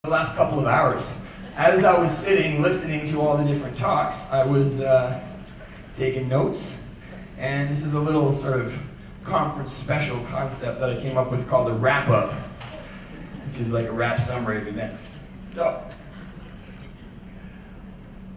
The last couple of hours. As I was sitting, listening to all the different talks, I was taking notes, and this is a little sort of conference special concept that I came up with called a wrap-up, which is like a rap summary of events. So,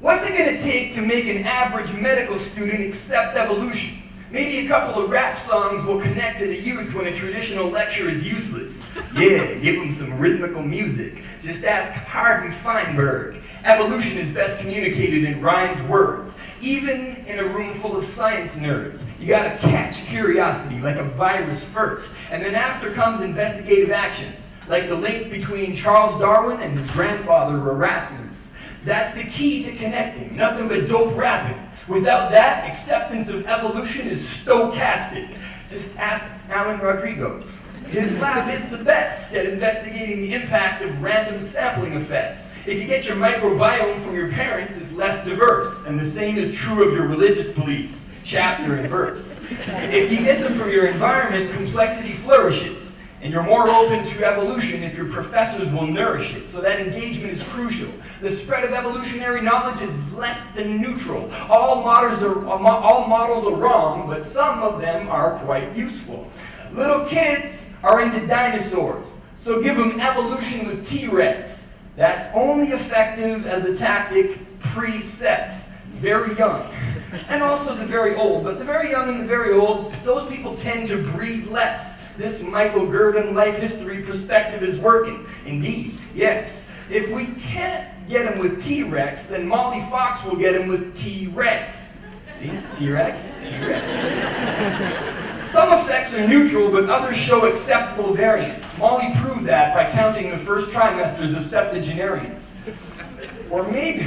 what's it going to take to make an average medical student accept evolution? Maybe a couple of rap songs will connect to the youth when a traditional lecture is useless. Yeah, give them some rhythmical music. Just ask Harvey Feinberg. Evolution is best communicated in rhymed words, even in a room full of science nerds. You gotta catch curiosity like a virus first, and then after comes investigative actions, like the link between Charles Darwin and his grandfather Erasmus. That's the key to connecting, nothing but dope rapping. Without that, acceptance of evolution is stochastic. Just ask Alan Rodrigo. His lab is the best at investigating the impact of random sampling effects. If you get your microbiome from your parents, it's less diverse, and the same is true of your religious beliefs, chapter and verse. If you get them from your environment, complexity flourishes. And you're more open to evolution if your professors will nourish it. So that engagement is crucial. The spread of evolutionary knowledge is less than neutral. All models are wrong, but some of them are quite useful. Little kids are into dinosaurs, so give them evolution with T-Rex. That's only effective as a tactic pre-sex. Very young. And also the very old. But the very young and the very old, those people tend to breed less. This Michael Gervin life history perspective is working. Indeed, yes. If we can't get him with T-Rex, then Molly Fox will get him with T-Rex. See? T-Rex? T-Rex. Some effects are neutral, but others show acceptable variance. Molly proved that by counting the first trimesters of septuagenarians. Or maybe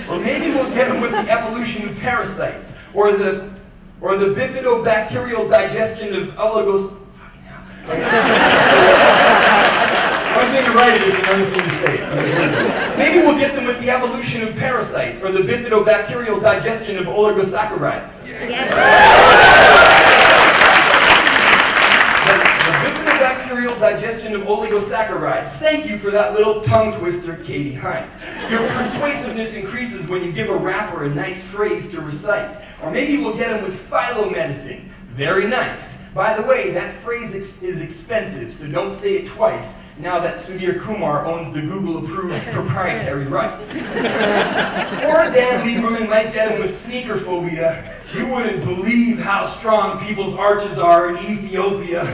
we'll get them with the evolution of parasites, or the bifidobacterial digestion of oligos. One thing to write it is another thing to say. Maybe we'll get them with the evolution of parasites, or the bifidobacterial digestion of oligosaccharides. The bifidobacterial digestion of oligosaccharides. Thank you for that little tongue twister, Katie Hine. Your persuasiveness increases when you give a rapper a nice phrase to recite. Or maybe we'll get him with phylomedicine. Very nice. By the way, that phrase is expensive, so don't say it twice, now that Sudhir Kumar owns the Google-approved proprietary rights. Or Dan Lieberman might get him with sneaker phobia. You wouldn't believe how strong people's arches are in Ethiopia.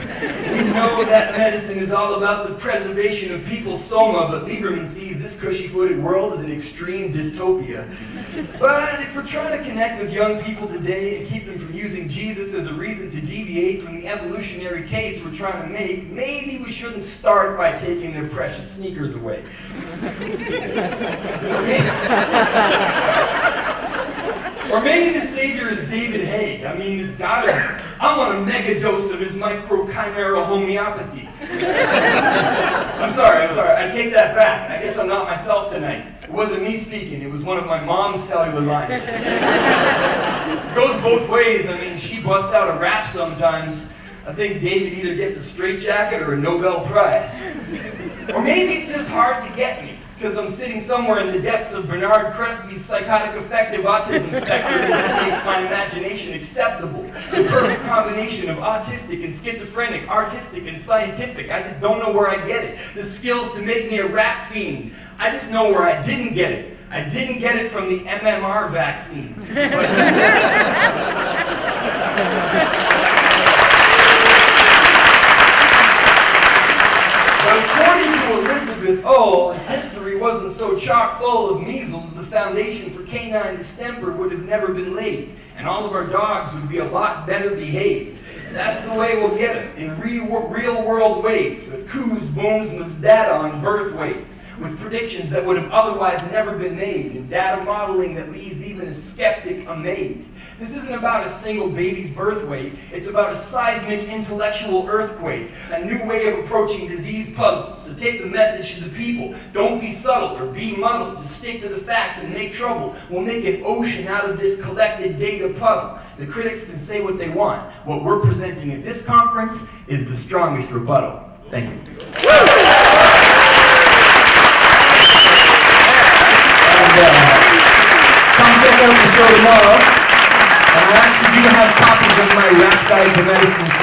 We know that medicine is all about the preservation of people's soma, but Lieberman sees this cushy-footed world as an extreme dystopia. But if we're trying to connect with young people today and keep them from using Jesus as a reason to deviate from the evolutionary case we're trying to make, maybe we shouldn't start by taking their precious sneakers away. Or maybe the savior is David Haig. I mean, it's gotta. I want a mega dose of his microchimeral homeopathy. I'm sorry. I take that back. I guess I'm not myself tonight. It wasn't me speaking. It was one of my mom's cellular lines. It goes both ways. I mean, she busts out a rap sometimes. I think David either gets a straitjacket or a Nobel Prize. Or maybe it's just hard to get me, because I'm sitting somewhere in the depths of Bernard Cresby's psychotic affective autism spectrum that makes my imagination acceptable. The perfect combination of autistic and schizophrenic, artistic and scientific. I just don't know where I get it. The skills to make me a rap fiend. I just know where I didn't get it. I didn't get it from the MMR vaccine. But according to Elizabeth O., if history wasn't so chock full of measles, the foundation for canine distemper would have never been laid, and all of our dogs would be a lot better behaved. That's the way we'll get them, in real-world ways, with coups, booms, with data on birth weights, with predictions that would have otherwise never been made, and data modeling that leaves even a skeptic amazed. This isn't about a single baby's birth weight, it's about a seismic intellectual earthquake, a new way of approaching disease puzzles. So take the message to the people. Don't be subtle or be muddled. Just stick to the facts and make trouble. We'll make an ocean out of this collected data puddle. The critics can say what they want. What we're presenting at this conference is the strongest rebuttal. Thank you. start the show tomorrow. And I actually do have copies of my Rap Guide to Medicine